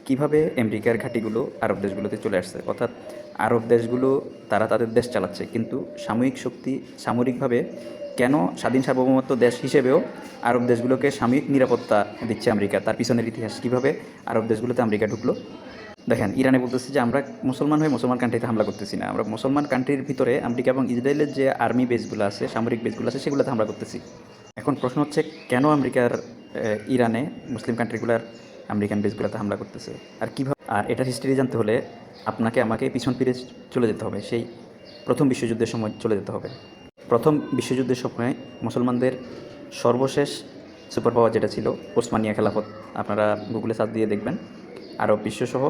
কিভাবে আমেরিকার ঘাঁটিগুলো আরব দেশগুলোতে চলে আসছে, অর্থাৎ আরব দেশগুলো তারা তাদের দেশ চালাচ্ছে, কিন্তু সাময়িক শক্তি সামরিকভাবে কেন স্বাধীন সার্বভৌমত্ব দেশ হিসেবেও আরব দেশগুলোকে সাময়িক নিরাপত্তা দিচ্ছে আমেরিকা, তার পিছনের ইতিহাস কীভাবে আরব দেশগুলোতে আমেরিকা ঢুকলো। দেখেন, ইরানে বলতেছে যে আমরা মুসলমান হয়ে মুসলমান কান্ট্রিতে হামলা করতেছি না, আমরা মুসলমান কান্ট্রির ভিতরে আমেরিকা এবং ইসরায়েলের যে আর্মি বেসগুলো আছে, সামরিক বেসগুলো আছে, সেগুলোতে হামলা করতেছি। এখন প্রশ্ন হচ্ছে, কেন আমেরিকার ইরানে মুসলিম কান্ট্রিগুলোর আমেরিকান বেসগুলোতে হামলা করতেছে, আর কীভাবে। আর এটার হিস্ট্রি জানতে হলে আপনাকে আমাকে পিছন ফিরে চলে যেতে হবে, সেই প্রথম বিশ্বযুদ্ধের সময় চলে যেতে হবে। প্রথম বিশ্বযুদ্ধের সময় মুসলমানদের সর্বশেষ সুপার পাওয়ার যেটা ছিল ওসমানিয়া খেলাফত। আপনারা গুগলে সার্চ দিয়ে দেখবেন, আরব বিশ্বসহ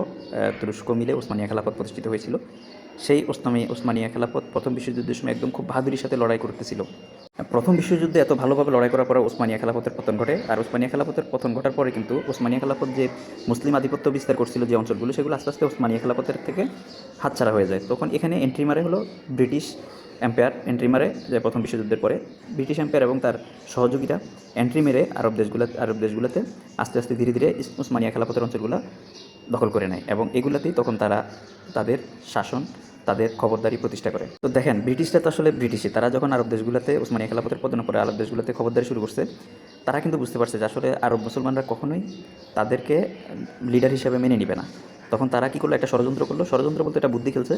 তুরস্ক মিলে ওসমানিয়া খেলাফত প্রতিষ্ঠিত হয়েছিল। সেই ওসমানিয়া খেলাফত প্রথম বিশ্বযুদ্ধের সময় একদম খুব বাহাদুরির সাথে লড়াই করতেছিল। প্রথম বিশ্বযুদ্ধে এত ভালোভাবে লড়াই করার পরে ওসমানিয়া খেলাফতের পতন ঘটে। আর ওসমানিয়া খেলাফতের পতন ঘটার পরে কিন্তু ওসমানিয়া খেলাফত যে মুসলিম আধিপত্য বিস্তার করছিল যে অঞ্চলগুলো, সেগুলো আস্তে আস্তে ওসমানিয়া খেলাফতের থেকে হাতছাড়া হয়ে যায়। তখন এখানে এন্ট্রি মারে হলো ব্রিটিশ এম্পায়ার, এন্ট্রি মারে যে প্রথম বিশ্বযুদ্ধের পরে ব্রিটিশ এম্পায়ার এবং তার সহযোগীরা এন্ট্রি মেরে আরব দেশগুলোতে আস্তে আস্তে ধীরে ধীরে ওসমানিয়া খেলাফতের অঞ্চলগুলো দখল করে নেয়, এবং এগুলাতেই তখন তারা তাদের শাসন, তাদের খবরদারি প্রতিষ্ঠা করে। তো দেখেন, ব্রিটিশরা তো আসলে ব্রিটিশই, তারা যখন আরব দেশগুলোতে ওসমানিয়া খেলাফতের পতনের পরে আরব দেশগুলোতে খবরদারি শুরু করছে, তারা কিন্তু বুঝতে পারছে যে আসলে আরব মুসলমানরা কখনোই তাদেরকে লিডার হিসেবে মেনে নেবে না। তখন তারা কী করলো, একটা ষড়যন্ত্র করলো। ষড়যন্ত্র বলতে একটা বুদ্ধি খেলছে।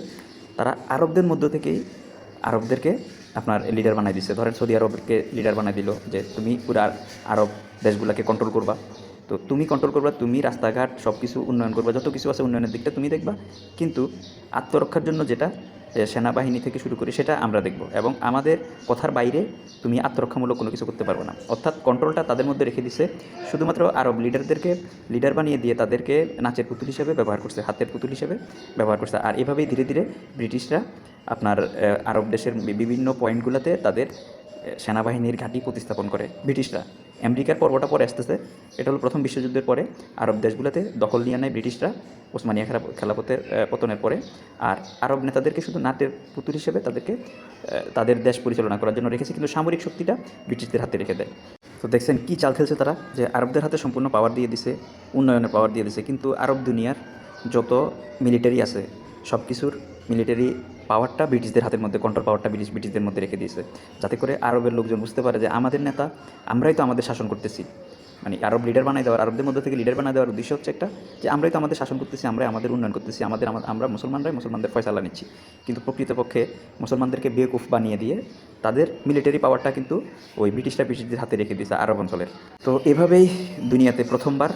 তারা আরবদের মধ্য থেকেই আরবদেরকে আপনার লিডার বানাই দিচ্ছে। ধরেন সৌদি আরবকে লিডার বানাই দিল যে তুমি পুরো আরব দেশগুলোকে কন্ট্রোল করবা। তো তুমি কন্ট্রোল করবা, তুমি রাস্তাঘাট সব কিছু উন্নয়ন করবা, যত কিছু আছে উন্নয়নের দিকটা তুমি দেখবা, কিন্তু আত্মরক্ষার জন্য যেটা সেনাবাহিনী থেকে শুরু করে সেটা আমরা দেখব, এবং আমাদের কথার বাইরে তুমি আত্মরক্ষামূলক কোনো কিছু করতে পারবো না। অর্থাৎ কন্ট্রোলটা তাদের মধ্যে রেখে দিছে। শুধুমাত্র আরব লিডারদেরকে লিডার বানিয়ে দিয়ে তাদেরকে নাচের পুতুল হিসেবে ব্যবহার করছে, হাতের পুতুল হিসেবে ব্যবহার করছে। আর এভাবেই ধীরে ধীরে ব্রিটিশরা আপনার আরব দেশের বিভিন্ন পয়েন্টগুলোতে তাদের সেনাবাহিনীর ঘাঁটি প্রতিস্থাপন করে ব্রিটিশরা। আমেরিকার পর্বটা পরে আসতেছে, এটা হলো প্রথম বিশ্বযুদ্ধের পরে আরব দেশগুলোতে দখল নিয়ে নেয় ব্রিটিশরা ওসমানিয়া খেলাফতের পতনের পরে। আর আরব নেতাদেরকে শুধু নাটের পুতুল হিসেবে তাদেরকে তাদের দেশ পরিচালনা করার জন্য রেখেছে, কিন্তু সামরিক শক্তিটা ব্রিটিশদের হাতে রেখে দেয়। তো দেখছেন কী চাল খেলছে তারা, যে আরবদের হাতে সম্পূর্ণ পাওয়ার দিয়ে দিছে, উন্নয়নের পাওয়ার দিয়ে দিছে, কিন্তু আরব দুনিয়ার যত মিলিটারি আছে সব কিছুর মিলিটারি পাওয়ারটা ব্রিটিশদের হাতের মধ্যে, কন্ট্রোল পাওয়ারটা ব্রিটিশদের মধ্যে রেখে দিয়েছে, যাতে করে আরবের লোকজন বুঝতে পারে যে আমাদের নেতা, আমরাই তো আমাদের শাসন করতেছি। মানে আরব লিডার বানাই দেওয়ার, আরবদের মধ্যে থেকে লিডার বানাই দেওয়ার উদ্দেশ্য হচ্ছে একটা, যে আমরাই তো আমাদের শাসন করতেছি, আমরাই আমাদের উন্নয়ন করতেছি, আমরা মুসলমানদের ফয়সালা নিচ্ছি। কিন্তু প্রকৃতপক্ষে মুসলমানদেরকে বেকুফ বানিয়ে দিয়ে তাদের মিলিটারি পাওয়ারটা কিন্তু ওই ব্রিটিশদের হাতে রেখে দিয়েছে আরব অঞ্চলের। তো এভাবেই দুনিয়াতে প্রথমবার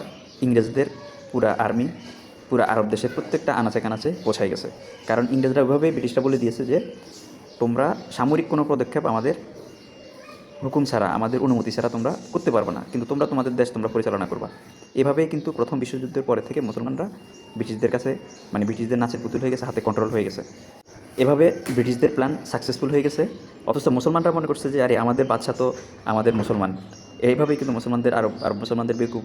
ইংরেজদের পুরা আর্মি পুরা আরব দেশের প্রত্যেকটা আনাচে কানাচে পৌঁছাই গেছে। কারণ ইংরেজরা ওইভাবেই ব্রিটিশরা বলে দিয়েছে যে তোমরা সামরিক কোনো পদক্ষেপ আমাদের হুকুম ছাড়া, আমাদের অনুমতি ছাড়া তোমরা করতে পারবে না, কিন্তু তোমরা তোমাদের দেশ তোমরা পরিচালনা করবা। এভাবেই কিন্তু প্রথম বিশ্বযুদ্ধের পরে থেকে মুসলমানরা ব্রিটিশদের কাছে, মানে ব্রিটিশদের নাচের পুতুল হয়ে গেছে, হাতে কন্ট্রোল হয়ে গেছে। এভাবে ব্রিটিশদের প্ল্যান সাকসেসফুল হয়ে গেছে। অথচ মুসলমানরা মনে করছে যে আরে আমাদের বাদশা তো আমাদের মুসলমান। এইভাবেই কিন্তু আরব মুসলমানদের বেকুব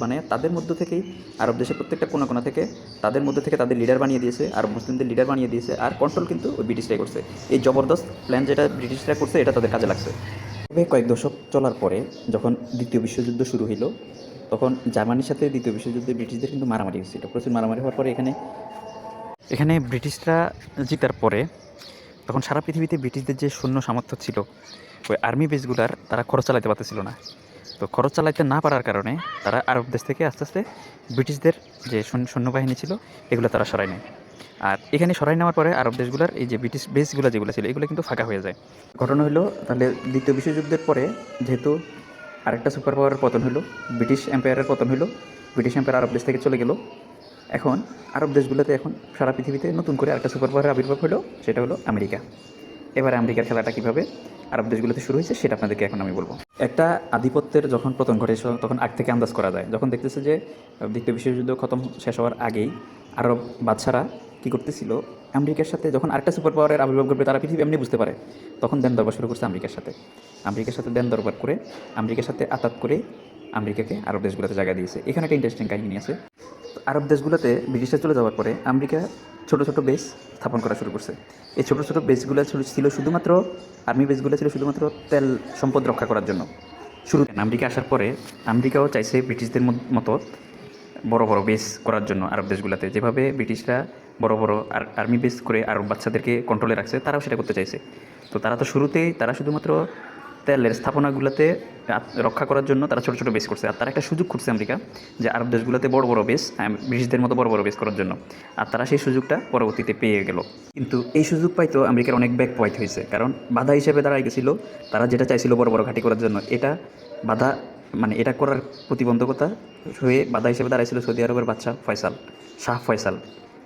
বানিয়ে তাদের মধ্য থেকেই আরব দেশের প্রত্যেকটা কোনা থেকে তাদের মধ্যে থেকে তাদের লিডার বানিয়ে দিয়েছে, আরব মুসলিমদের লিডার বানিয়ে দিয়েছে। আর কন্ট্রোল কিন্তু ওই ব্রিটিশরাই করছে। এই জবরদস্ত প্ল্যান যেটা ব্রিটিশরা করছে, এটা তাদের কাজে লাগছে। তবে কয়েক দশক চলার পরে যখন দ্বিতীয় বিশ্বযুদ্ধ শুরু হলো, তখন জার্মানির সাথে দ্বিতীয় বিশ্বযুদ্ধে ব্রিটিশদের কিন্তু মারামারি হয়েছিল, প্রচুর মারামারি হওয়ার পরে এখানে ব্রিটিশরা জিতার পরে তখন সারা পৃথিবীতে ব্রিটিশদের যে সৈন্য সামর্থ্য ছিল, ওই আর্মি বেসগুলার তারা খরচ চালাতে পারতেছিল না। তো খরচ চালাতে না পারার কারণে তারা আরব দেশ থেকে আস্তে আস্তে ব্রিটিশদের যে সৈন্যবাহিনী ছিল এগুলো তারা সরাই নেয়। আর এখানে সরাই নেওয়ার পরে আরব দেশগুলোর এই যে ব্রিটিশ বেসগুলো যেগুলো ছিল, এগুলো কিন্তু ফাঁকা হয়ে যায়। ঘটনা হলো, তাহলে দ্বিতীয় বিশ্বযুদ্ধের পরে যেহেতু আরেকটা সুপার পাওয়ারের পতন হলো, ব্রিটিশ এম্পায়ারের পতন হলো, ব্রিটিশ এম্পায়ার আরব দেশ থেকে চলে গেল। এখন আরব দেশগুলোতে এখন সারা পৃথিবীতে নতুন করে একটা সুপার পাওয়ারের আবির্ভাব হলো, সেটা হলো আমেরিকা। এবারে আমেরিকার খেলাটা কীভাবে আরব দেশগুলোতে শুরু হয়েছে সেটা আপনাদেরকে এখন আমি বলবো। একটা আধিপত্যের যখন পতন ঘটে, তখন আগ থেকে আন্দাজ করা যায়। যখন দেখতেছে যে দ্বিতীয় বিশ্বযুদ্ধ শেষ হওয়ার আগেই আরব বাদশারা কী করতেছিল, আমেরিকার সাথে যখন আরেকটা সুপার পাওয়ারের আবির্ভাব করবে, তারা পৃথিবী এমনি বুঝতে পারে, তখন দেন দরবার শুরু করছে আমেরিকার সাথে দেন দরবার করে, আমেরিকার সাথে আতাত করে আমেরিকাকে আরব দেশগুলোতে জায়গা দিয়েছে। এখানে একটা ইন্টারেস্টিং কাহিনী আছে। আরব দেশগুলোতে ব্রিটিশরা চলে যাওয়ার পরে আমেরিকা ছোটো ছোটো বেস স্থাপন করা শুরু করছে। এই ছোটো ছোটো বেসগুলো ছিল শুধুমাত্র, আর্মি বেসগুলো ছিল শুধুমাত্র তেল সম্পদ রক্ষা করার জন্য। আমেরিকা আসার পরে আমেরিকাও চাইছে ব্রিটিশদের মতো বড় বড় বেস করার জন্য আরব দেশগুলোতে, যেভাবে ব্রিটিশরা বড় বড় আর্মি বেস করে আরব বাচ্চাদেরকে কন্ট্রোলে রাখছে, তারাও সেটা করতে চাইছে। তো তারা তো শুরুতেই তারা শুধুমাত্র তেলের স্থাপনাগুলোতে রক্ষা করার জন্য তারা ছোটো ছোটো বেস করছে, আর তারা একটা সুযোগ করছে আমেরিকা যে আরব দেশগুলোতে বড় বড় বেস, ব্রিটিশদের মতো বড় বড় বেস করার জন্য, আর তারা সেই সুযোগটা পরবর্তীতে পেয়ে গেল। কিন্তু এই সুযোগ পাইতো আমেরিকার অনেক ব্যাক পয়েন্ট হয়েছে, কারণ বাধা হিসেবে দাঁড়াই গেছিলো তারা যেটা চাইছিল বড় বড় ঘাঁটি করার জন্য, এটা বাধা মানে এটা করার প্রতিবন্ধকতা হয়ে বাধা হিসেবে দাঁড়াইছিল সৌদি আরবের শাহ ফয়সাল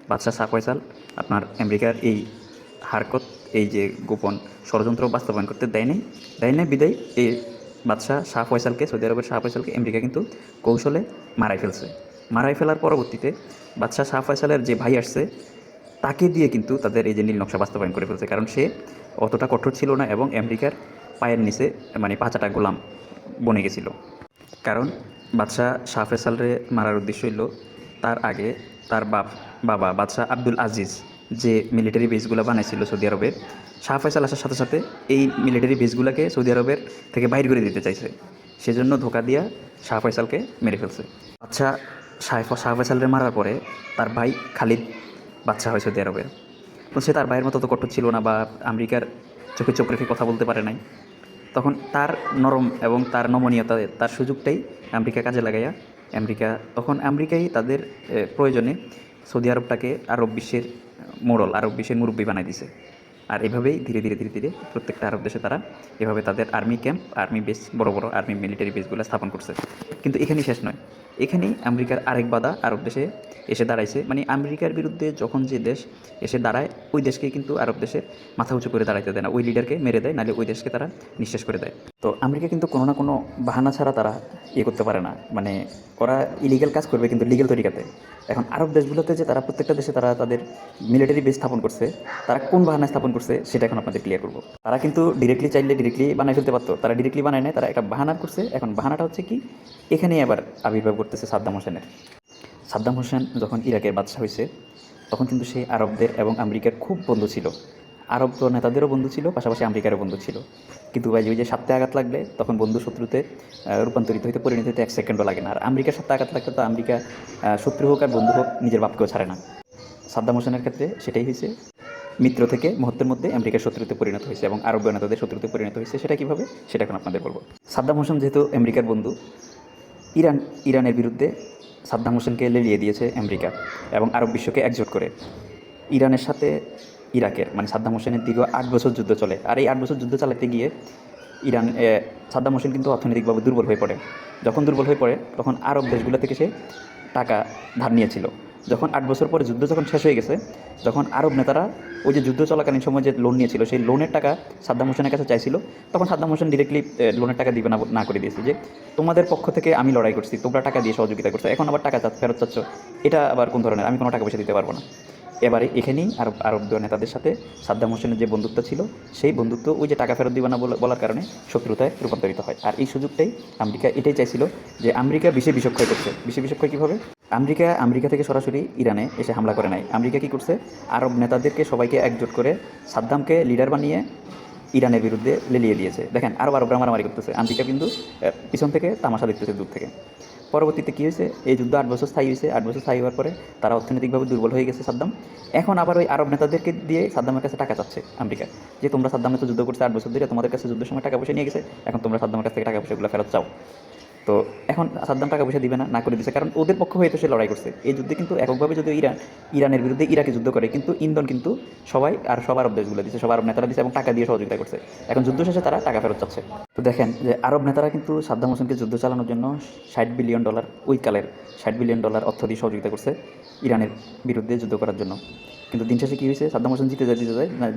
বাদশাহ শাহ ফয়সাল আপনার আমেরিকার এই হারকত, এই যে গোপন ষড়যন্ত্র বাস্তবায়ন করতে দেয় নাই বিদায় এই বাদশাহ শাহ ফয়সালকে, সৌদি আরবের শাহ ফয়সালকে আমেরিকা কিন্তু কৌশলে মারাই ফেলার পরবর্তীতে বাদশাহ শাহ ফয়সালের যে ভাই আসছে তাকে দিয়ে কিন্তু তাদের এই যে নীল নকশা বাস্তবায়ন করে ফেলছে, কারণ সে অতটা কঠোর ছিল না এবং আমেরিকার পায়ের নিচে মানে পাঁচাটা গোলাম বনে গেছিল। কারণ বাদশাহ শাহ ফয়সালরে মারার উদ্দেশ্য হইল তার আগে তার বাবা বাদশাহ আব্দুল আজিজ যে মিলিটারি বেসগুলো বানাইছিল সৌদি আরবের, শাহ ফয়সাল আসার সাথে সাথে এই মিলিটারি বেসগুলোকে সৌদি আরবের থেকে বাইর করে দিতে চাইছে, সেজন্য ধোকা দিয়া শাহ ফয়সালকে মেরে ফেলছে। বাদশাহ শাহ ফয়সালরে মারার পরে তার ভাই খালিদ বাদশাহ হয় সৌদি আরবের। তো সে তার ভাইয়ের মতো তো কঠোর ছিল না বা আমেরিকার চোখে চোখ রেখে কথা বলতে পারে নাই, তখন তার নরম এবং তার নমনীয়তা, তার সুযোগটাই আমেরিকা কাজে লাগাইয়া আমেরিকাই তাদের প্রয়োজনে সৌদি আরবটাকে আরব বিশ্বের মুরব্বী বানাই দিছে। আর এভাবেই ধীরে ধীরে প্রত্যেকটা আরব দেশে তারা এভাবে তাদের আর্মি বেস, বড় বড় আর্মি মিলিটারি বেসগুলো স্থাপন করছে। কিন্তু এখানেই শেষ নয়, এখানেই আমেরিকার আরেক বাধা আরব দেশে এসে দাঁড়াইছে। মানে আমেরিকার বিরুদ্ধে যখন যে দেশ এসে দাঁড়ায়, ওই দেশকে কিন্তু আরব দেশের মাথা উঁচু করে দাঁড়াইতে দেয় না, ওই লিডারকে মেরে দেয়, নাহলে ওই দেশকে তারা নিঃশেষ করে দেয়। তো আমেরিকা কিন্তু কোনো না কোনো বাহানা ছাড়া তারা করতে পারে না, মানে ওরা ইলিগাল কাজ করবে কিন্তু লিগেল তরিকাতে। এখন আরব দেশগুলোতে যে তারা প্রত্যেকটা দেশে তারা তাদের মিলিটারি বেস স্থাপন করছে, তারা কোন বাহানায় স্থাপন করছে সেটা এখন আপনাদের ক্লিয়ার করবো। তারা কিন্তু ডিরেক্টলি বানাই ফেলতে পারতো, তারা ডিরেক্টলি বানায় নাই, তারা একটা বাহানা করছে। এখন বাহানাটা হচ্ছে কি, এখানেই আবার আবির্ভাব করতেছে সাদ্দাম হোসেন যখন ইরাকের বাদশা হয়েছে, তখন কিন্তু সে আরবদের এবং আমেরিকার খুব বন্ধু ছিল, আরব নেতাদেরও বন্ধু ছিল, পাশাপাশি আমেরিকারও বন্ধু ছিল। কিন্তু ভাই ওই যে সাথে আঘাত লাগলে তখন বন্ধু শত্রুতে রূপান্তরিত হইতে পরিণত হইতে 1 সেকেন্ডও লাগে না। আর আমেরিকার সাথে আঘাত লাগলে তো আমেরিকা শত্রু হোক আর বন্ধু হোক নিজের বাপকেও ছাড়ে না। সাদ্দাম হোসেনের ক্ষেত্রে সেটাই হয়েছে, মিত্র থেকে মুহূর্তের মধ্যে আমেরিকার শত্রুতে পরিণত হয়েছে এবং আরব নেতাদের শত্রুতে পরিণত হয়েছে। সেটা কীভাবে, সেটা এখন আপনাদের বলবো। সাদ্দাম হোসেন যেহেতু আমেরিকার বন্ধু, ইরানের বিরুদ্ধে সাদ্দাম হোসেনকে লেলিয়ে দিয়েছে আমেরিকা এবং আরব বিশ্বকে একজোট করে। ইরানের সাথে ইরাকের মানে সাদ্দাম হোসেনের দীর্ঘ 8 বছর যুদ্ধ চলে। আর এই 8 বছর যুদ্ধ চালাতে গিয়ে সাদ্দাম হোসেন কিন্তু অর্থনৈতিকভাবে দুর্বল হয়ে পড়ে। যখন দুর্বল হয়ে পড়ে তখন আরব দেশগুলো থেকে সে টাকা ধার নিয়েছিল। যখন 8 বছর পরে যুদ্ধ যখন শেষ হয়ে গেছে, যখন আরব নেতারা ওই যে যুদ্ধ চলাকালীন সময় যে লোন নিয়েছিল, সেই লোনের টাকা সাদ্দাম হোসেনের কাছে চাইছিল, তখন সাদ্দাম হোসেন ডিরেক্টলি লোনের টাকা দিবে না করে দিয়েছে যে তোমাদের পক্ষ থেকে আমি লড়াই করছি, তোমরা টাকা দিয়ে সহযোগিতা করছো, এখন আবার টাকা ফেরত চাচ্ছ, এটা আবার কোন ধরনের, আমি কোনো টাকা পয়সা দিতে পারবো না। এবারে এখানেই আরব নেতাদের সাথে সাদ্দাম হোসেনের যে বন্ধুত্ব ছিল, সেই বন্ধুত্ব ওই যে টাকা ফেরত দিবে না বলার কারণে শত্রুতায় রূপান্তরিত হয়। আর এই সুযোগটাই আমেরিকা এটাই চাইছিল যে আমেরিকা বিষক্ষয় করছে। বিষক্ষয় কীভাবে, আমেরিকা থেকে সরাসরি ইরানে এসে হামলা করে নাই। আমেরিকা কী করছে, আরব নেতাদেরকে সবাইকে একজোট করে সাদ্দামকে লিডার বানিয়ে ইরানের বিরুদ্ধে লেলিয়ে দিয়েছে। দেখেন আরবরা মারামারি করতেছে, আমেরিকা কিন্তু পিছন থেকে তামাশা দেখতেছে দূর থেকে। পরবর্তীতে কী হয়েছে, এই যুদ্ধ 8 বছর স্থায়ী হয়েছে। 8 বছর স্থায়ী হওয়ার পরে তারা অর্থনৈতিকভাবে দুর্বল হয়ে গেছে সাদ্দাম। এখন আবার ওই আরব নেতাদেরকে দিয়ে সাদ্দামের কাছে টাকা চাচ্ছে আমেরিকা, যে তোমরা সাদ্দামের তো যুদ্ধ করছে 8 বছর ধরে, তোমাদের কাছে যুদ্ধের সময় টাকা পয়সা নিয়ে গেছে, এখন তোমরা সাদ্দামের কাছ থেকে টাকা পয়সাগুলো ফেরত চাও। তো এখন সাদ্দাম টাকা পয়সা দিবে না করে দিচ্ছে, কারণ ওদের পক্ষ হয়ে তো সে লড়াই করছে। এই যুদ্ধে কিন্তু এককভাবে যদি ইরানের বিরুদ্ধে ইরাকে যুদ্ধ করে, কিন্তু ইন্ধন কিন্তু সব আরব দেশগুলো দিচ্ছে, সব আরব নেতারা দিচ্ছে এবং টাকা দিয়ে সহযোগিতা করছে। এখন যুদ্ধ শেষে তারা টাকা ফেরত চাচ্ছে। তো দেখেন যে আরব নেতারা কিন্তু সাদ্দাম হোসেনকে যুদ্ধ চালানোর জন্য $60 বিলিয়ন ওই কালের $60 বিলিয়ন অর্থ দিয়ে সহযোগিতা করছে ইরানের বিরুদ্ধে যুদ্ধ করার জন্য। কিন্তু দিন শেষে কী হয়েছে, সাদ্দাম হোসেন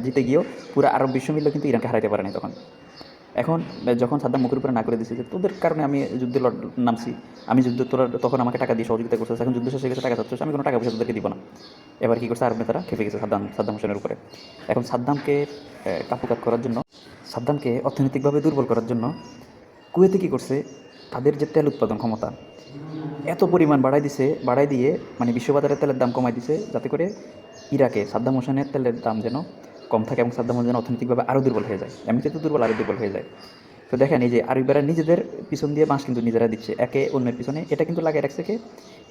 জিতে গিয়েও পুরো আরব বিশ্ব মিললে কিন্তু ইরানকে হারাইতে পারে নাই তখন। এখন যখন সাদ্দাম মুখের উপরে না করে দিচ্ছে যে তোদের কারণে আমি যুদ্ধে নামছি, আমি যুদ্ধ তোরা তখন আমাকে টাকা দিয়ে সহযোগিতা করছে, এখন যুদ্ধ শেষ হয়ে গেছে, টাকা চাচ্ছিস, আমি কোনো টাকা পয়সা তোদেরকে দিব না। এবার কী করছে, আরব নেতারা খেপে গেছে সাদ্দাম হোসেনের উপরে। এখন সাদ্দামকে কাপুকাত করার জন্য, সাদ্দামকে অর্থনৈতিকভাবে দুর্বল করার জন্য কুয়েতে কী করছে, তাদের যে তেল উৎপাদন ক্ষমতা এত পরিমাণ বাড়াই দিয়ে মানে বিশ্ববাজারে তেলের দাম কমাই দিছে, যাতে করে ইরাকে সাদ্দাম হোসেনের তেলের দাম যেন কম থাকে এবং সাদ্দাম হোসেন অর্থনৈতিকভাবে আরও দুর্বল হয়ে যায়। এমনিতে তো দুর্বল, আরও দুর্বল হয়ে যায়। তো দেখেন এই যে আরবরা নিজেদের পিছন দিয়ে বাঁশ কিন্তু নিজেরা দিচ্ছে একে অন্যের পিছনে। এটা কিন্তু লাগিয়ে রাখছে কে?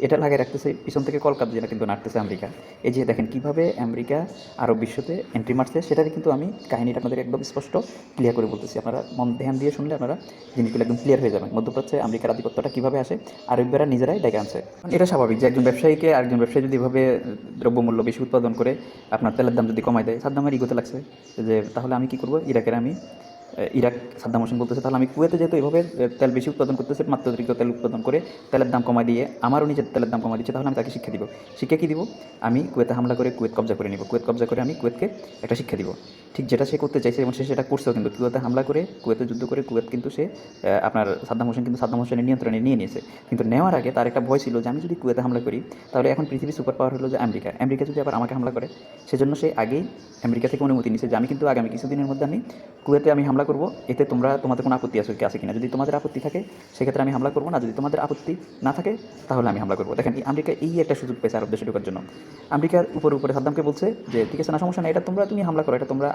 এটা লাগিয়ে রাখতেছে পিছন থেকে কলকাতা যেটা কিন্তু নাড়তেছে আমেরিকা। এই যে দেখেন কীভাবে আমেরিকা আরব বিশ্বতে এন্ট্রি মারছে, সেটারই কিন্তু আমি কাহিনিটা আপনাদের একদম স্পষ্ট ক্লিয়ার করে বলতেছি। আপনারা মন ধ্যান দিয়ে শুনলে আপনারা জিনিসগুলো একদম ক্লিয়ার হয়ে যাবেন। মধ্যপ্রাচ্যে আমেরিকার আধিপত্যটা কীভাবে আসে, আরবরা নিজেরাই ডেকে আনছে। এটা স্বাভাবিক যে একজন ব্যবসায়ীকে আরেকজন ব্যবসায়ী যদি এভাবে দ্রব্যমূল্য বেশি উৎপাদন করে আপনার তেলের দাম যদি কমায় দেয়, সাদ্দামের ইগোতে লাগছে যে তাহলে আমি কী করবো, ইরাকের আমি ইরাক সাদ্দাম হোসেন বলতেছে তাহলে আমি কুয়েতে যেহেতু এভাবে তেল বেশি উৎপাদন করতেছে, মাত্রাতিরিক্ত তেল উৎপাদন করে তেলের দাম কমায় দিয়ে আমারও নিজের তেলের দাম কমায় দিচ্ছে, তাহলে আমি তাকে শিক্ষা দিব। শিক্ষা কী দিব? আমি কুয়েতে হামলা করে কুয়েত কবজা করে নিব, কুয়েত কবজা করে আমি কুয়েতকে একটা শিক্ষা দিব। ঠিক যেটা সে করতে চাইছে এবং সে সেটা করছেও, কিন্তু কুয়েতে হামলা করে কুয়েতে যুদ্ধ করে কুয়েত কিন্তু সে আপনার সাদ্দাম হোসেন কিন্তু সাদ্দাম হোসেনের নিয়ন্ত্রণে নিয়ে নিয়েছে। কিন্তু নেওয়ার আগে তার একটা ভয় ছিল যে আমি যদি কুয়েতে হামলা করি তাহলে এখন পৃথিবীর সুপার পাওয়ার হলো যে আমেরিকা, আমেরিকা যদি আবার আমাকে হামলা করে, সেজন্য সে আগেই আমেরিকা থেকে অনুমতি নিয়েছে যে আমি কিন্তু আগামী কিছুদিনের মধ্যে আমি কুয়েতে আমি হামলা করব, এতে তোমাদের কোনো আপত্তি আছে কিনা, যদি তোমাদের আপত্তি থাকে সেক্ষেত্রে আমি হামলা করবো না, যদি তোমাদের আপত্তি না থাকে তাহলে আমি হামলা করবো। দেখেন আমেরিকা এই একটা সুযোগ পেয়েছে আরব দেশে ঢোকার জন্য। আমেরিকার উপরে সাদ্দামকে বলছে যে ঠিক আছে না, সমস্যা নেই, এটা তুমি হামলা করো, এটা তোমরা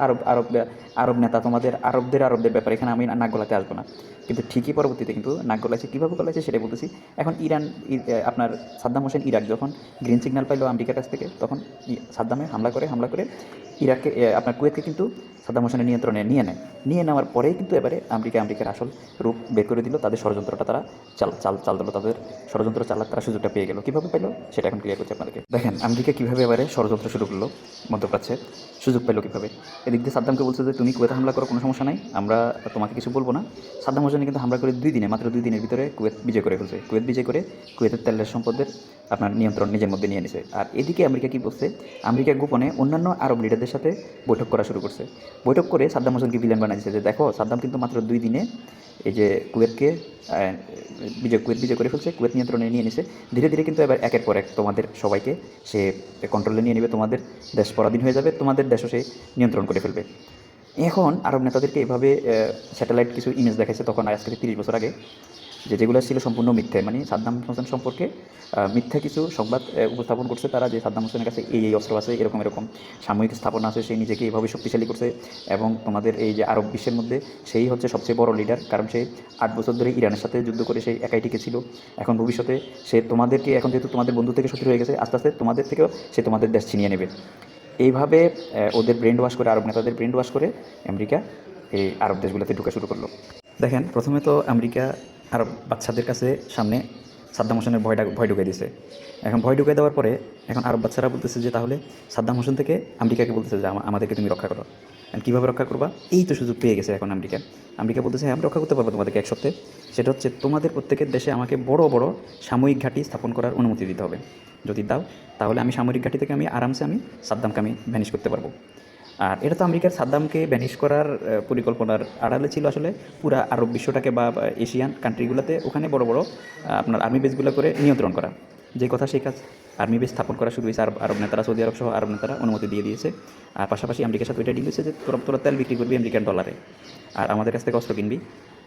আরব নেতা, তোমাদের আরবদের ব্যাপারে এখানে আমি নাক গলাতে আসবো না। কিন্তু ঠিকই পরবর্তীতে কিন্তু নাক গলাইছে। কীভাবে গলাইছে সেটাই বলতেছি। এখন আপনার সাদ্দাম হোসেন ইরাক যখন গ্রিন সিগন্যাল পাইলো আমেরিকার কাছ থেকে, তখন সাদ্দামে হামলা করে ইরাককে আপনার কুয়েতকে কিন্তু সাদ্দাম হোসেনের নিয়ন্ত্রণে নিয়ে নেওয়ার পরেই কিন্তু এবারে আমেরিকার আসল রূপ বের করে দিল। তাদের ষড়যন্ত্রটা তারা চাল দিল, তাদের ষড়যন্ত্র চালার তারা সুযোগটা পেয়ে গেল। কীভাবে পেলো সেটা এখন ক্লিয়ার করছে আপনাদেরকে। দেখেন আমেরিকা কীভাবে এবারে ষড়যন্ত্র শুরু করলো মধ্যপ্রাচ্যে, সুযোগ পেলো কীভাবে। এদিক দিয়ে সাদ্দামকে বলছে যে তুমি কুয়েতে হামলা করো, কোনো সমস্যা নাই, আমরা তোমাকে কিছু বলবো না। সাদ্দাম হোসেন কিন্তু হামলা করে মাত্র 2 দিনের ভিতরে কুয়েত বিজয় করে ফেলছে। কুয়েত বিজয় করে কুয়েতের তেলের সম্পদের আপনার নিয়ন্ত্রণ নিজের মধ্যে নিয়ে নিছে। আর এদিকে আমেরিকা কী বলছে, আমেরিকা গোপনে অন্যান্য আরব লিডারদের সাথে বৈঠক করা শুরু করছে। বৈঠক করে সাদ্দাম হোসেনকে ভিলেন বানিয়েছে যে দেখো সাদ্দাম কিন্তু মাত্র 2 দিনে এই যে কুয়েতকে কুয়েত বিজয় করে ফেলছে, কুয়েত নিয়ন্ত্রণে নিয়ে নিছে। ধীরে ধীরে কিন্তু এবার একের পর এক তোমাদের সবাইকে সে কন্ট্রোলে নিয়ে নেবে, তোমাদের দেশ পরাধীন হয়ে যাবে, তোমাদের দেশও সে নিয়ন্ত্রণ করে ফেলবে। এখন আরব নেতাদেরকে এভাবে স্যাটেলাইট কিছু ইমেজ দেখাইছে তখন আজ থেকে 30 বছর আগে, যেগুলো ছিল সম্পূর্ণ মিথ্যে, মানে সাদ্দাম হোসেন সম্পর্কে মিথ্যা কিছু সংবাদ উপস্থাপন করছে তারা, যে সাদ্দাম হোসেনের কাছে এই অস্ত্র আছে, এরকম সাময়িক স্থাপনা আছে, সে নিজেকে এইভাবে শক্তিশালী করছে এবং তোমাদের এই যে আরব বিশ্বের মধ্যে সেই হচ্ছে সবচেয়ে বড় লিডার, কারণ সে 8 বছর ধরে ইরানের সাথে যুদ্ধ করে সেই একাই টিকেছিল। এখন ভবিষ্যতে সে তোমাদেরকে, এখন যেহেতু তোমাদের বন্ধু থেকে শত্রু হয়ে গেছে, আস্তে আস্তে তোমাদের থেকেও সে তোমাদের দেশ ছিনিয়ে নেবে। এইভাবে ওদের ব্রেন ওয়াশ করে, আরব নেতাদের ব্রেন ওয়াশ করে আমেরিকা এই আরব দেশগুলোতে ঢুকে শুরু করলো। দেখেন প্রথমে তো আমেরিকা আরব বাচ্চাদের কাছে সামনে সাদ্দাম হোসেনের ভয় ঢুকিয়ে দিয়েছে। এখন ভয় ঢুকিয়ে দেওয়ার পরে এখন আরব বাচ্চারা বলতেছে যে তাহলে সাদ্দাম হোসেন থেকে আমেরিকাকে বলতেছে যে আমাদেরকে তুমি রক্ষা করো। কীভাবে রক্ষা করবা, এই তো সুযোগ পেয়ে গেছে এখন আমেরিকা বলতেছে হ্যাঁ আমি রক্ষা করতে পারবো তোমাদেরকে 1 সপ্তাহে। সেটা হচ্ছে তোমাদের প্রত্যেকের দেশে আমাকে বড় বড় সামরিক ঘাঁটি স্থাপন করার অনুমতি দিতে হবে। যদি দাও তাহলে আমি সামরিক ঘাঁটি থেকে আরামসে সাদ্দামকে ভ্যানিশ করতে পারবো। আর এটা তো আমেরিকার সাদ্দামকে ভ্যানিশ করার পরিকল্পনার আড়ালে ছিল আসলে পুরা আরব বিশ্বটাকে বা এশিয়ান কান্ট্রিগুলোতে ওখানে বড় বড় আপনার আর্মি বেসগুলো করে নিয়ন্ত্রণ করা। যে কথা সেই কাজ, আর্মি বেস স্থাপন করা শুরু হয়েছে। আরব নেতারা, সৌদি আরব সহ আরব নেতারা অনুমতি দিয়ে দিয়েছে। আর পাশাপাশি আমেরিকার সাথে ওইটা ডিল হয়েছে যে তোরা তেল বিক্রি করবি আমেরিকান ডলারে আর আমাদের কাছ থেকে অস্ত্র কিনবি।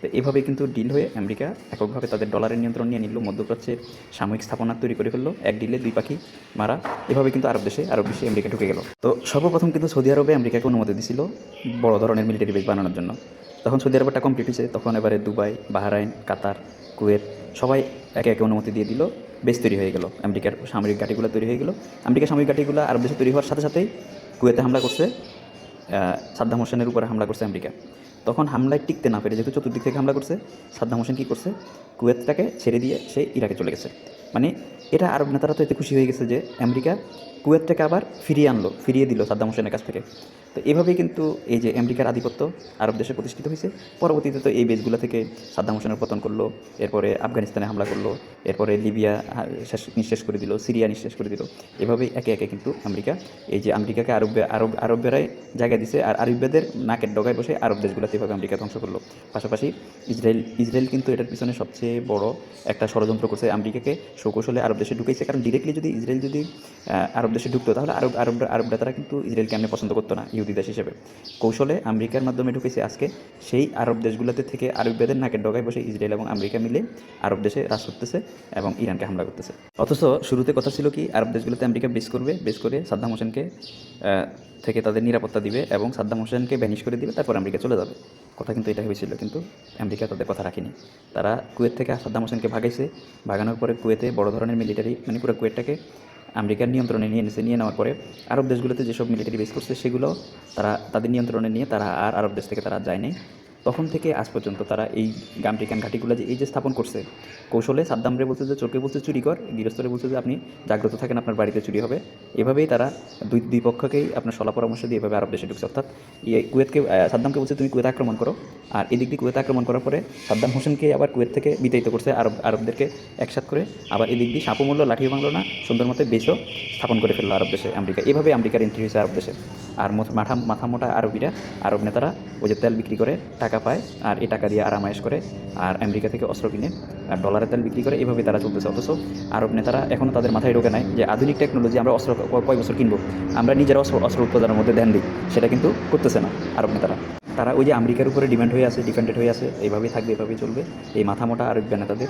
তো এভাবে কিন্তু ডিল হয়ে আমেরিকা এককভাবে তাদের ডলারের নিয়ন্ত্রণ নিয়ে নিল, মধ্যপ্রাচ্যে সাময়িক স্থাপনা তৈরি করে ফেললো। এক ডিলে 2 পাখি মারা। এভাবে কিন্তু আরব বিশ্বে আমেরিকা ঢুকে গেল। তো সর্বপ্রথম কিন্তু সৌদি আরবে আমেরিকাকে অনুমতি দিয়েছিল বড় ধরনের মিলিটারি বেস বানানোর জন্য। তখন সৌদি আরবটা কমপ্লিট হয়েছে, তখন এবারে দুবাই, বাহরাইন, কাতার, কুয়েত সবাই একে একে অনুমতি দিয়ে দিল। বেস তৈরি হয়ে গেল, আমেরিকার সামরিক ঘাঁটিগুলো তৈরি হয়ে গেল। আমেরিকার সামরিক ঘাঁটিগুলো আরব দেশে তৈরি হওয়ার সাথে সাথেই কুয়েতে হামলা করছে, সাদ্দাম হোসেনের উপরে হামলা করছে আমেরিকা। তখন হামলায় টিকতে না পেরে, যেহেতু চতুর্দিক থেকে হামলা করছে, সাদ্দাম হোসেন কী করছে, কুয়েতটাকে ছেড়ে দিয়ে সে ইরাকে চলে গেছে। মানে এটা আরব নেতারা তো এতে খুশি হয়ে গেছে যে আমেরিকা কুয়েতটাকে আবার ফিরিয়ে দিল সাদ্দাম হোসেনের কাছ থেকে। তো এভাবেই কিন্তু এই যে আমেরিকার আধিপত্য আরব দেশে প্রতিষ্ঠিত হয়েছে। পরবর্তীতে তো এই বেসগুলো থেকে সাদ্দাম হোসেনের পতন করলো, এরপরে আফগানিস্তানে হামলা করলো, এরপরে লিবিয়া নিঃশেষ করে দিল, সিরিয়া নিঃশেষ করে দিল। এভাবেই একে একে কিন্তু আমেরিকাকে আরবেরাই জায়গা দিছে, আর আরবদের নাকের ডগায় বসে আরব দেশগুলোতে এভাবে আমেরিকা ধ্বংস করলো। পাশাপাশি ইসরায়েল কিন্তু এটার পিছনে সবচেয়ে বড় একটা ষড়যন্ত্র করছে, আমেরিকাকে সৌকৌশলে আরব দেশে ঢুকেছে। কারণ ডিরেক্টলি যদি ইসরায়েল আরব দেশে ঢুকতো তাহলে আরবরা তারা কিন্তু ইসরায়েলকে এমনি পছন্দ করতো না ইহুদি দেশ হিসেবে। কৌশলে আমেরিকার মাধ্যমে ঢুকেছে। আজকে সেই আরব দেশগুলোতে থেকে আরবদের নাকের ডগায় বসে ইসরায়েল এবং আমেরিকা মিলে আরব দেশে রাজ করতেছে এবং ইরানকে হামলা করতেছে। অথচ শুরুতে কথা ছিল কি, আরব দেশগুলোতে আমেরিকা বেস করে সাদ্দাম হোসেনকে থেকে তাদের নিরাপত্তা দিবে এবং সাদ্দাম হোসেনকে ভ্যানিশ করে দিবে, তারপর আমেরিকা চলে যাবে। কথা কিন্তু এটা হয়েছিল, কিন্তু আমেরিকা তাদের কথা রাখেনি। তারা কুয়েত থেকে সাদ্দাম হোসেনকে ভাগাইছে। ভাগানোর পরে কুয়েতে বড় ধরনের মিলিটারি, মানে পুরো কুয়েতটাকে আমেরিকার নিয়ন্ত্রণে নিয়ে নিছে। নিয়ে নেওয়ার পরে আরব দেশগুলোতে যেসব মিলিটারি বেস করছে সেগুলো তারা তাদের নিয়ন্ত্রণে নিয়ে তারা আর আরব দেশ থেকে তারা যায় নাই। তখন থেকে আজ পর্যন্ত তারা এই আমেরিকান ঘাঁটিগুলো যে এই যে স্থাপন করছে কৌশলে, সাদ্দামরে বলছে যে চোরকে বলছে চুরি কর, গৃহস্থরে বলছে যে আপনি জাগ্রত থাকেন, আপনার বাড়িতে চুরি হবে। এভাবেই তারা দুই পক্ষকেই আপনার সলা পরামর্শ দিয়ে এভাবে আরব দেশে ঢুকছে। অর্থাৎ কুয়েতকে, সাদ্দামকে বলছে তুমি কুয়েত আক্রমণ করো, আর এদিক দিয়ে কুয়েত আক্রমণ করার পরে সাদ্দাম হোসেনকে আবার কুয়েত থেকে বিতাড়িত করছে আরবদেরকে একসাথ করে। আবার এদিক দিয়ে সাপও মূল্য লাঠিও ভাঙলো না, সুন্দর মতো বেশও স্থাপন করে ফেললো আরব দেশে আমেরিকা। এভাবে আমেরিকার এন্ট্রি হয়েছে আরব দেশে। আর মাথা মোটা আরবিরা, আরব নেতারা ওই যে তেল বিক্রি করে টাকা পায়, আর এই টাকা দিয়ে আরামায়েশ করে, আর আমেরিকা থেকে অস্ত্র কিনে আর ডলারের তেল বিক্রি করে। এভাবে তারা চলতেছে। অথচ আরব নেতারা এখনও তাদের মাথায় ঢোকে নাই যে আধুনিক টেকনোলজি আমরা অস্ত্র কয় বছর কিনবো, আমরা নিজেরা অস্ত্র উৎপাদনের মধ্যে ধ্যান দিই, সেটা কিন্তু করতেছে না আরব নেতারা। তারা ওই যে আমেরিকার উপরে ডিপেন্ডেড হয়ে আছে, এইভাবেই থাকবে, এভাবেই চলবে। এই মাথা মোটা আরব নেতাদের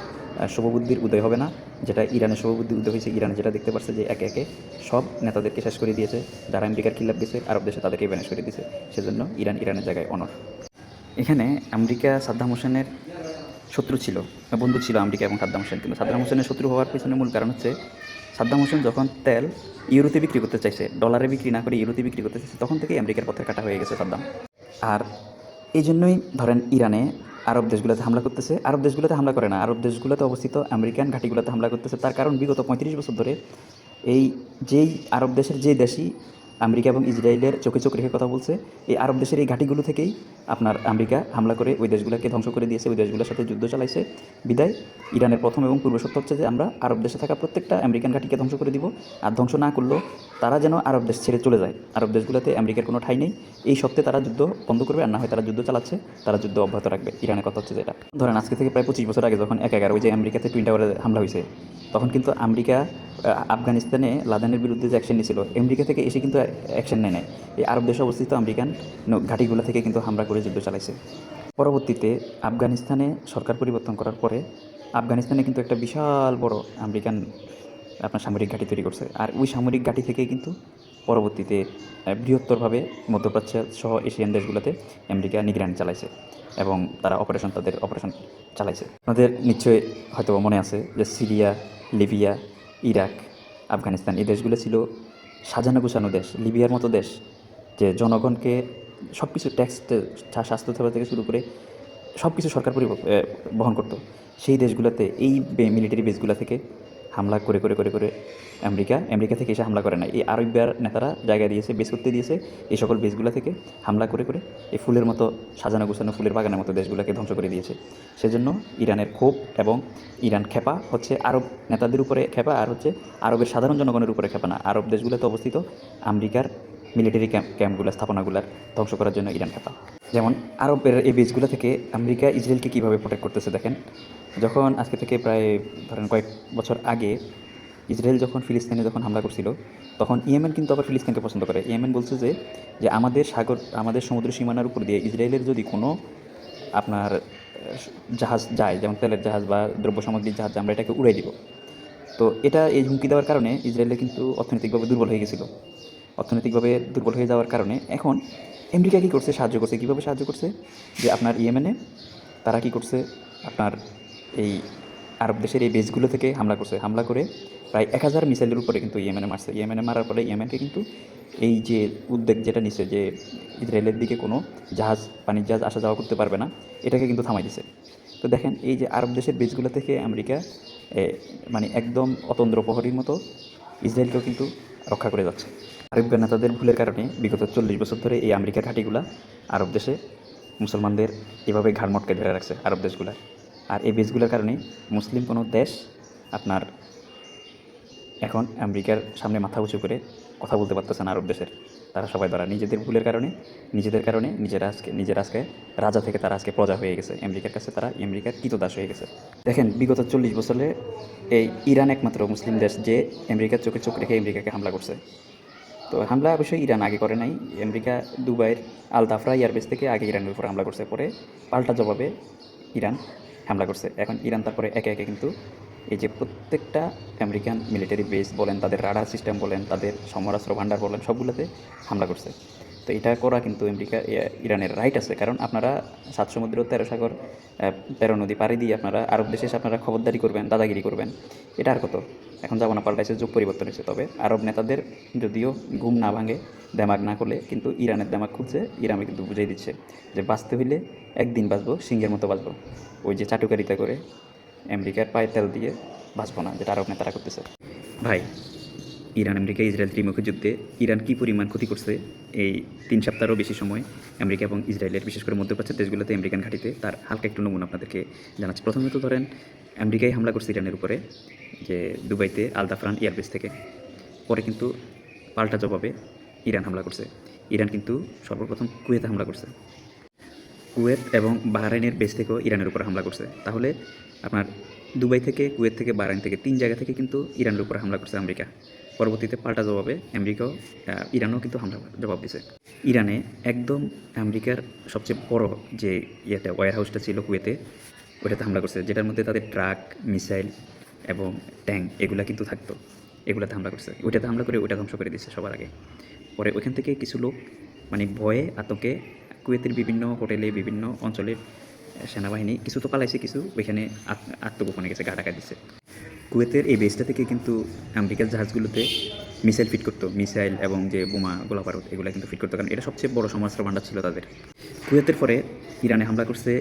শুভবুদ্ধির উদয় হবে না, যেটা ইরানের শুভবুদ্ধি উদয় হয়েছে। ইরান যেটা দেখতে পাচ্ছে যে একে একে সব নেতাদেরকে শেষ করে দিয়েছে, যারা আমেরিকার খিলাফ গেছে আরব দেশে তাদেরকে ব্যানেজ করে দিয়েছে। সেজন্য ইরানের জায়গায় অনর। এখানে আমেরিকা সাদ্দাম হোসেনের শত্রু ছিল, বন্ধু ছিল আমেরিকা এবং সাদ্দাম হোসেন। কিন্তু সাদ্দাম হোসেনের শত্রু হওয়ার পিছনে মূল কারণ হচ্ছে সাদ্দাম হোসেন যখন তেল ইউরোতে বিক্রি করতে চাইছে, ডলারে বিক্রি না করে ইউরোতে বিক্রি করতে চাইছে, তখন থেকেই আমেরিকার পথের কাটা হয়ে গেছে সাদ্দাম। আর এই জন্যই ধরেন ইরানে আরব দেশগুলোতে হামলা করতেছে। আরব দেশগুলোতে হামলা করে না, আরব দেশগুলোতে অবস্থিত আমেরিকান ঘাঁটিগুলোতে হামলা করতেছে। তার কারণ বিগত 35 বছর ধরে যেই আরব দেশের যে দেশই আমেরিকা এবং ইসরায়েলের চোখে চোখ রেখে কথা বলছে, এই আরব দেশের এই ঘাঁটিগুলো থেকেই আপনার আমেরিকা হামলা করে ওই দেশগুলোকে ধ্বংস করে দিয়েছে, ওই দেশগুলোর সাথে যুদ্ধ চালাইছে। বিদায় ইরানের প্রথম এবং পূর্ব শর্ত হচ্ছে যে আমরা আরব দেশে থাকা প্রত্যেকটা আমেরিকান ঘাঁটিকে ধ্বংস করে দিব, আর ধ্বংস না করলেও তারা যেন আরব দেশ ছেড়ে চলে যায়। আরব দেশগুলোতে আমেরিকার কোনো ঠাঁই নেই, এই সত্ত্বে তারা যুদ্ধ বন্ধ করবে, আর না হয় তারা যুদ্ধ চালাচ্ছে, তারা যুদ্ধ অব্যাহত রাখবে। ইরানের কথা হচ্ছে যেটা, ধরেন আজকে থেকে প্রায় 25 বছর আগে যখন 11 ওই যে আমেরিকাতে টুইন টাওয়ারে হামলা হয়েছে, তখন কিন্তু আমেরিকা আফগানিস্তানে লাদেনের বিরুদ্ধে যে অ্যাকশন নিয়েছিল, আমেরিকা থেকে এসে কিন্তু অ্যাকশন নেয় নাই। এই আরব দেশে অবস্থিত আমেরিকান ঘাঁটিগুলো থেকে কিন্তু হামলা করে যুদ্ধ চালাইছে। পরবর্তীতে আফগানিস্তানে সরকার পরিবর্তন করার পরে আফগানিস্তানে কিন্তু একটা বিশাল বড় আমেরিকান আপনার সামরিক ঘাঁটি তৈরি করছে। আর ওই সামরিক ঘাঁটি থেকেই কিন্তু পরবর্তীতে বৃহত্তরভাবে মধ্যপ্রাচ্য সহ এশিয়ান দেশগুলোতে আমেরিকা নিগরানি চালাইছে এবং তারা তাদের অপারেশন চালাইছে। আপনাদের নিশ্চয়ই হয়তো মনে আছে যে সিরিয়া, লিবিয়া, ইরাক, আফগানিস্তান এই দেশগুলো ছিল সাজানো গোছানো দেশ। লিবিয়ার মতো দেশ যে জনগণকে সব কিছু ট্যাক্স, স্বাস্থ্যসেবা থেকে শুরু করে সব কিছু সরকার বহন করতো। সেই দেশগুলোতে এই মিলিটারি বেসগুলো থেকে হামলা করে করে করে করে আমেরিকা থেকে এসে হামলা করে না, এই আরবের নেতারা জায়গা দিয়েছে, বেস করতে দিয়েছে। এই সকল বেসগুলো থেকে হামলা করে করে এই ফুলের মতো সাজানো গোছানো ফুলের বাগানের মতো দেশগুলোকে ধ্বংস করে দিয়েছে। সেজন্য ইরানের ক্ষোভ এবং ইরান খেপা হচ্ছে আরব নেতাদের উপরে খেপা, আর হচ্ছে আরবের সাধারণ জনগণের উপরে খেপা না। আরব দেশগুলোতে অবস্থিত আমেরিকার মিলিটারি ক্যাম্পগুলো, স্থাপনাগুলার ধ্বংস করার জন্য ইরান খেপা। যেমন আরবের এই বেসগুলো থেকে আমেরিকা ইসরায়েলকে কীভাবে প্রোটেক্ট করতেছে দেখেন। যখন আজকে থেকে প্রায় ধরেন কয়েক বছর আগে ইসরায়েল যখন ফিলিস্তিনে হামলা করছিল, তখন ইয়েমেন কিন্তু আবার ফিলিস্তিনকে পছন্দ করে। ইয়েমেন বলছে যে আমাদের সমুদ্র সীমানার উপর দিয়ে ইসরায়েলের যদি কোনো আপনার জাহাজ যায়, যেমন তেলের জাহাজ বা দ্রব্য সামগ্রীর জাহাজ, আমরা এটাকে উড়াই দিব। তো এই হুমকি দেওয়ার কারণে ইসরায়েলের কিন্তু অর্থনৈতিকভাবে দুর্বল হয়ে গেছিলো। অর্থনৈতিকভাবে দুর্বল হয়ে যাওয়ার কারণে এখন আমেরিকা কী করছে, সাহায্য করছে। কীভাবে সাহায্য করছে? যে আপনার ইয়েমেনে তারা কী করছে, আপনার এই আরব দেশের এই বেসগুলো থেকে হামলা করে প্রায় 1000 মিসাইলের উপরে কিন্তু ইয়েমেনে মারছে। ইয়েমেনে মারার পরে ইয়েমেনকে কিন্তু এই যে উদ্যোগ যেটা নিছে যে ইসরায়েলের দিকে কোনো পানির জাহাজ আসা যাওয়া করতে পারবে না, এটাকে কিন্তু থামাই দিছে। তো দেখেন এই যে আরব দেশের বেসগুলো থেকে আমেরিকা মানে একদম অতন্দ্র প্রহরীর মতো ইসরায়েলকেও কিন্তু রক্ষা করে যাচ্ছে। আরব নেতাদের ভুলের কারণে বিগত 40 বছর ধরে এই আমেরিকার ঘাঁটিগুলা আরব দেশে মুসলমানদের এভাবে ঘাড় মটকে ধরে রাখছে আরব দেশগুলা। আর এই বেসগুলোর কারণে মুসলিম কোনো দেশ আপনার এখন আমেরিকার সামনে মাথা উঁচু করে কথা বলতে পারতেছে না আরব দেশের। তারা সবাই নিজেদের ভুলের কারণে নিজেরা আজকে রাজা থেকে তারা আজকে প্রজা হয়ে গেছে। আমেরিকার কাছে তারা আমেরিকার কৃতদাস হয়ে গেছে। দেখেন বিগত 40 বছরে এই ইরান একমাত্র মুসলিম দেশ যে আমেরিকার চোখে চোখ রেখে আমেরিকাকে হামলা করছে। তো হামলা অবশ্যই ইরান আগে করে নাই। আমেরিকা দুবাইয়ের আল দাফরা এয়ারবেস থেকে আগে ইরানের উপর হামলা করছে, পরে পাল্টা জবাবে ইরান হামলা করছে। এখন ইরান তারপরে একে একে কিন্তু এই যে প্রত্যেকটা আমেরিকান মিলিটারি বেস বলেন, তাদের রাডার সিস্টেম বলেন, তাদের সমরাস্ত্র ভাণ্ডার বলেন, সবগুলোতে হামলা করছে। তো তো এটা করা কিন্তু ইরানের রাইট আছে, কারণ আপনারা 7 সমুদ্র 13 সাগর 13 নদী পাড়ি দিয়ে আপনারা আরব দেশে এসে আপনারা খবরদারি করবেন, দাদাগিরি করবেন, এটা আর কত? এখন যাবো না, পাল্টাইছে, যুগ পরিবর্তন হয়েছে। তবে আরব নেতাদের যদিও ঘুম না ভাঙে, দেমাগ না করলে, কিন্তু ইরানের দেমাগ খুলছে, ইরানে কিন্তু বুঝিয়ে দিচ্ছে যে বাঁচতে হইলে একদিন বাঁচবো, সিংহের মতো বাঁচবো। ওই যে চাটুকারিতা করে আমেরিকার পায়ে তেল দিয়ে বাঁচবো না, যেটা আরব নেতারা করতেছে। ভাই, ইরান আমেরিকা ইসরায়েল ত্রিমুখী যুদ্ধে ইরান কী পরিমাণ ক্ষতি করছে এই 3 সপ্তাহেরও বেশি সময় আমেরিকা এবং ইসরায়েলের, বিশেষ করে মধ্যপ্রাচ্যের দেশগুলোতে আমেরিকান ঘাঁটিতে, তার হালকা একটু নমুনা আপনাদেরকে জানাচ্ছি। প্রথমত ধরেন, আমেরিকাই হামলা করছে ইরানের উপরে, যে দুবাইতে আল জাফরান এয়ারবেস থেকে। পরে কিন্তু পাল্টা জবাবে ইরান হামলা করছে। ইরান কিন্তু সর্বপ্রথম কুয়েতে হামলা করছে। কুয়েত এবং বাহরাইনের বেস থেকেও ইরানের উপর হামলা করছে। তাহলে আপনার দুবাই থেকে, কুয়েত থেকে, বাহরাইন থেকে 3 জায়গা থেকে কিন্তু ইরানের উপর হামলা করছে আমেরিকা। পরবর্তীতে পাল্টা জবাবে আমেরিকাও, ইরানও কিন্তু হামলা জবাব দিছে। ইরানে একদম আমেরিকার সবচেয়ে বড় যে ওয়্যার হাউসটা ছিল কুয়েতে, ওটাতে হামলা করছে, যেটার মধ্যে তাদের ট্রাক, মিসাইল এবং ট্যাঙ্ক এগুলা কিন্তু থাকতো। এগুলাতে হামলা করছে, ওইটাতে হামলা করে ওইটা ধ্বংস করে দিচ্ছে সবার আগে। পরে ওইখান থেকে কিছু লোক মানে ভয়ে আতঙ্কে কুয়েতের বিভিন্ন হোটেলে, বিভিন্ন অঞ্চলের সেনাবাহিনী কিছু তো পালাইছে, কিছু ওইখানে আত্মগোপনে গেছে, গা ঢাকা দিচ্ছে। কুয়েতের এই বেসটা থেকে কিন্তু আমেরিকার জাহাজগুলোতে মিসাইল ফিট করতো, মিসাইল এবং যে বোমা, গোলাবারুদ এগুলো কিন্তু ফিট করতো, কারণ এটা সবচেয়ে বড় সমরাস্ত্র ভাণ্ডার ছিল তাদের। কুয়েতের পরে ইরানে হামলা করছে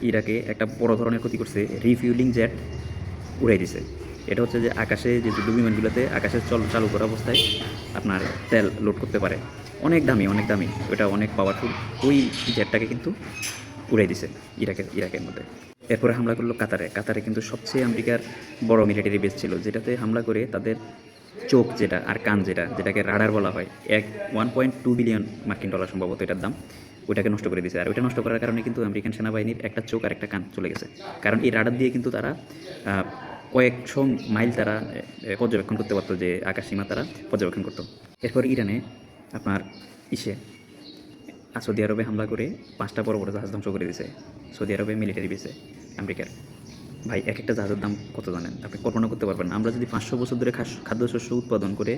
ইরাকে একটা বড় ধরনের ক্ষতি করছে, রিফিউলিং জেট উড়াই দিছে। এটা হচ্ছে যে আকাশে যে যুদ্ধ বিমানগুলোতে আকাশে চালু করা অবস্থায় আপনার তেল লোড করতে পারে, অনেক দামি, ওটা অনেক পাওয়ারফুল। ওই জেটটাকে কিন্তু উড়াই দিছে ইরাকের মধ্যে। এরপরে হামলা করলো কাতারে কিন্তু সবচেয়ে আমেরিকার বড় মিলিটারি বেস ছিল, যেটাতে হামলা করে তাদের চোখ যেটা আর কান যেটাকে রাডার বলা হয়, 1.2 বিলিয়ন মার্কিন ডলার সম্ভবত এটার দাম, ওইটাকে নষ্ট করে দিয়েছে। আর ওইটা নষ্ট করার কারণে কিন্তু আমেরিকান সেনাবাহিনীর একটা চোখ আর একটা কান চলে গেছে, কারণ এই রাডার দিয়ে কিন্তু তারা কয়েকশো মাইল তারা পর্যবেক্ষণ করতে পারতো, যে আকাশসীমা তারা পর্যবেক্ষণ করতো। এরপর ইরানে আপনার সৌদি আরবে হামলা করে 5টা বড় বড় জাহাজ ধ্বংস করে দিয়েছে সৌদি আরবে মিলিটারি বেসে আমেরিকার। ভাই, এক একটা জাহাজের দাম কত জানেন? আপনি কল্পনা করতে পারবেন না। আমরা যদি 500 বছর ধরে খাদ্যশস্য উৎপাদন করে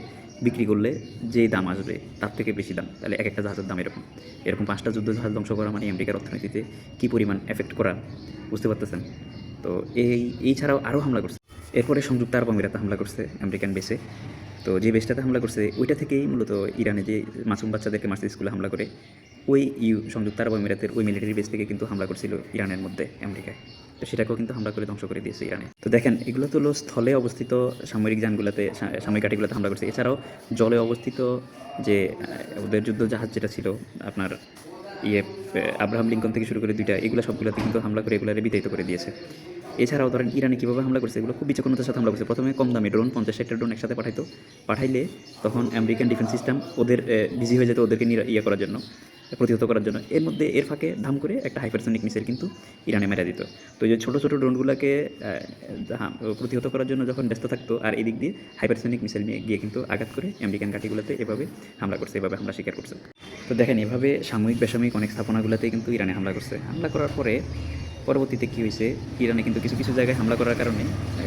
বিক্রি করলে যে দাম আসবে তার থেকে বেশি দাম, তাহলে এক একটা জাহাজের দাম এরকম 5টা যুদ্ধ জাহাজ ধ্বংস করা মানে আমেরিকার অর্থনীতিতে কী পরিমাণ এফেক্ট করা বুঝতে পারতেছেন। তো এই ছাড়াও আরও হামলা করছে। এরপরে সংযুক্ত আরব আমিরাতে হামলা করছে আমেরিকান বেসে। তো যে বেসটাতে হামলা করছে ওইটা থেকেই মূলত ইরানে যে মাসুম বাচ্চাদেরকে মারছে স্কুলে হামলা করে, ওই সংযুক্ত আরব আমিরাতের ওই মিলিটারি বেস থেকে কিন্তু হামলা করছিল ইরানের মধ্যে আমেরিকায়। তো সেটাকেও কিন্তু হামলা করে ধ্বংস করে দিয়েছে ইরানে। তো দেখেন, এগুলো তো হলো স্থলে অবস্থিত সামরিক যানগুলোতে, সামরিক ঘাঁটিগুলোতে হামলা করছে। এছাড়াও জলে অবস্থিত যে ওদের যুদ্ধ জাহাজ যেটা ছিল আপনার আব্রাহাম লিঙ্কন থেকে শুরু করে 2টা, এগুলো সবগুলোতে কিন্তু হামলা করে এগুলোরে বিতাড়িত করে দিয়েছে। এছাড়াও ধরেন ইরানে কীভাবে হামলা করছে, এগুলো খুব বিচক্ষণতার সাথে হামলা করছে। প্রথমে কম দামি ড্রোন, 50-60টা ড্রোন একসাথে পাঠাইলে তখন আমেরিকান ডিফেন্স সিস্টেম ওদের বিজি হয়ে যেত ওদেরকে করার জন্য, প্রতিহত করার জন্য। এর ফাঁকে ধাম করে একটা হাইপারসনিক মিসাইল কিন্তু ইরানে মেরে দিত। তো এই যে ছোটো ছোটো ড্রোনগুলোকে প্রতিহত করার জন্য যখন ব্যস্ত থাকতো, আর এদিক দিয়ে হাইপারসনিক মিসাইল নিয়ে গিয়ে কিন্তু আঘাত করে আমেরিকান ঘাঁটিগুলোতে এভাবে হামলা করছে, এভাবে হামলা স্বীকার করছে। তো দেখেন, এভাবে সাময়িক বেসাময়িক অনেক স্থাপনাগুলোতেই কিন্তু ইরানে হামলা করছে। হামলা করার পরে পরবর্তীতে কী হয়েছে, ইরানে কিন্তু কিছু কিছু জায়গায় হামলা করার কারণে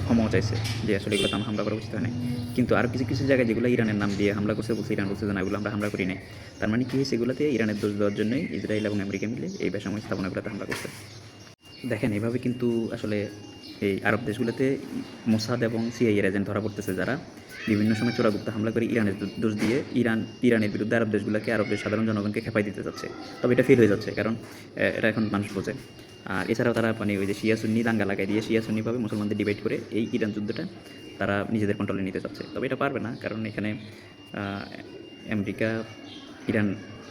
ক্ষমাও চাইছে, যে আসলে এগুলো তো হামলা করা উচিত হয় না। কিন্তু আর কিছু কিছু জায়গায় যেগুলো ইরানের নাম দিয়ে হামলা করছে, ইরান বলছে যে না, এগুলো আমরা হামলা করি নাই। তার মানে কী হয়েছে, এগুলোতে ইরানের দোষ দেওয়ার জন্যই ইসরায়েল এবং আমেরিকা মিলে এই বেসামরিক স্থাপনাগুলোতে হামলা করছে। দেখেন, এভাবে কিন্তু আসলে এই আরব দেশগুলোতে মোসাদ এবং সিআইএর এজেন্ট ধরা পড়তেছে, যারা বিভিন্ন সময় চোরাগুপ্ত হামলা করে ইরানের দোষ দিয়ে ইরানের বিরুদ্ধে আরব দেশগুলোকে, আরব দেশ সাধারণ জনগণকে খেপাই দিতে যাচ্ছে। তবে এটা ফেল হয়ে যাচ্ছে, কারণ এটা এখন মানুষ বোঝে। আর এছাড়াও তারা মানে ওই যে শিয়া সুন্নি দাঙ্গা লাগাই দিয়ে শিয়া সুন্নিভাবে মুসলমানদের ডিভাইড করে এই ইরান যুদ্ধটা তারা নিজেদের কন্ট্রোলে নিতে চাচ্ছে। তবে এটা পারবে না, কারণ এখানে আমেরিকা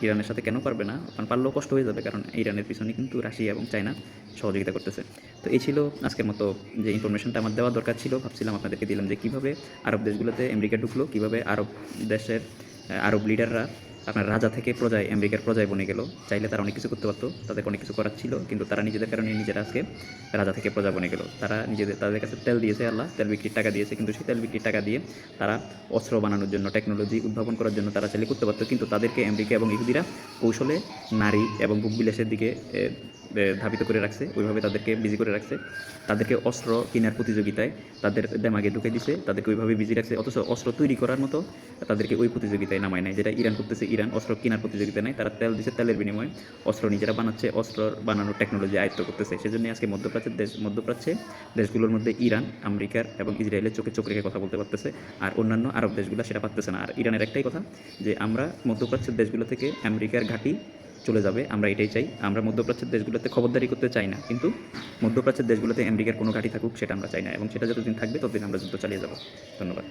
ইরানের সাথে কেন পারবে না, কারণ পারলেও কষ্ট হয়ে যাবে, কারণ ইরানের পিছনে কিন্তু রাশিয়া এবং চায়না সহযোগিতা করতেছে। তো এই ছিল আজকের মতো যে ইনফরমেশনটা আমার দেওয়া দরকার ছিল, ভাবছিলাম আপনাদেরকে দিলাম, যে কীভাবে আরব দেশগুলোতে আমেরিকা ঢুকলো, কীভাবে আরব দেশের আরব লিডাররা আপনার রাজা থেকে প্রজায়, আমেরিকার প্রজায় বনে গেল। চাইলে তারা অনেক কিছু করতে পারতো, তাদের অনেক কিছু করার ছিল, কিন্তু তারা নিজেদের কারণে নিজেরা আজকে রাজা থেকে প্রজা বনে গেল। তারা তাদের কাছে তেল দিয়েছে আল্লাহ, তেল বিক্রির টাকা দিয়েছে, কিন্তু সেই তেল বিক্রির টাকা দিয়ে তারা অস্ত্র বানানোর জন্য, টেকনোলজি উদ্ভাবন করার জন্য তারা চাইলে করতে পারতো, কিন্তু তাদেরকে আমেরিকা এবং ইহুদিরা কৌশলে নারী এবং ভোগবিলাসের দিকে ধাবিত করে রাখছে, ওইভাবে তাদেরকে বিজি করে রাখছে, তাদেরকে অস্ত্র কেনার প্রতিযোগিতায় তাদের দেমাগে ঢুকে দিছে, তাদেরকে ওইভাবে বিজি রাখছে। অথচ অস্ত্র তৈরি করার মতো তাদেরকে ওই প্রতিযোগিতায় নামায় নাই, যেটা ইরান করতেছে। ইরান অস্ত্র কেনার প্রতিযোগিতা নেই, তারা তেল দিচ্ছে, তেলের বিনিময়ে অস্ত্র নিজেরা বানাচ্ছে, অস্ত্র বানানোর টেকনোলজি আয়ত্ত করতেছে। সেজন্য আজকে মধ্যপ্রাচ্যে দেশগুলোর মধ্যে ইরান, আমেরিকার এবং ইসরায়েলের চোখে চোখ রেখে কথা বলতে পারতেছে, আর অন্যান্য আরব দেশগুলো সেটা পারতেছে না। আর ইরানের একটাই কথা যে আমরা মধ্যপ্রাচ্যের দেশগুলো থেকে আমেরিকার ঘাঁটি চলে যাবে, আমরা এটাই চাই। আমরা মধ্যপ্রাচ্যের দেশগুলোতে খবরদারি করতে চাই না, কিন্তু মধ্যপ্রাচ্যের দেশগুলোতে আমেরিকার কোনো ঘাঁটি থাকুক সেটা আমরা চাই না, এবং সেটা যতদিন থাকবে ততদিন আমরা যুদ্ধ চালিয়ে যাব। ধন্যবাদ।